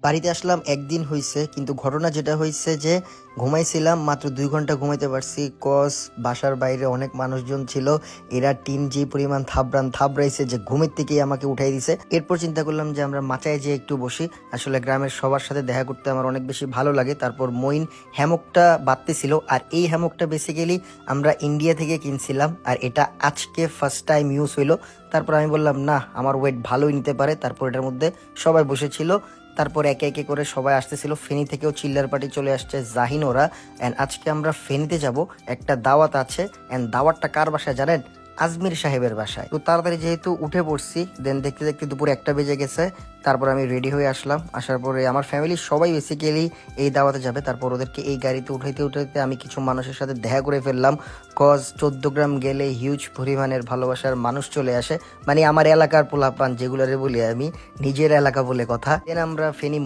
বাড়িতে আসলাম একদিন হয়েছে, কিন্তু ঘটনা যেটা হয়েছে যে ঘুমাইছিলাম মাত্র 2 ঘন্টা ঘুমাইতে পারছি। বাসার বাইরে অনেক মানুষজন ছিল, এরা টিন যে পরিমাণ থাবড়াইছে যে ঘুমের থেকেই আমাকে উঠাই দিছে। এরপর চিন্তা করলাম যে আমরা মাচায় যেয়ে একটু বসি, আসলে গ্রামের সবার সাথে দেখা করতে আমার অনেক বেশি ভালো লাগে। তারপর মইন হ্যামকটা বাঁধতেছিল, আর এই হ্যামকটা বেসিক্যালি আমরা ইন্ডিয়া থেকে কিনছিলাম, আর এটা আজকে ফার্স্ট টাইম ইউজ হইলো। তারপর আমি বললাম না, আমার ওয়েট ভালোই নিতে পারে। তারপর এটার মধ্যে সবাই বসেছিল, তারপর একে একে করে সবাই আসতেছিল। ফেনী থেকেও চিল্লার পার্টি চলে আসছে, জাহিন ওরা। অ্যান্ড আজকে আমরা ফেনীতে যাব, একটা দাওয়াত আছে। অ্যান্ড দাওয়াতটা কার বাসায় জানেন? আজমির সাহেবের বাসায়। তো তাড়াতাড়ি যেহেতু উঠে পড়ছি, দেন দেখতে দেখতে দুপুর 1টা বেজে গেছে। তারপর আমি রেডি হয়ে আসলাম। আসার পরে আমার ফ্যামিলির সবাই বেসিক্যালি এই দাওয়াতে যাবে। তারপর ওদেরকে এই গাড়িতে উঠাইতে উঠাইতে আমি কিছু মানুষের সাথে দেখা করে ফেললাম। 14 গ্রাম গেলে হিউজ পরিমাণের ভালোবাসার মানুষ চলে আসে, মানে আমার এলাকার পোলাপান যেগুলোরে বলি আমি, নিজের এলাকা বলে কথা। দেন আমরা ফেনী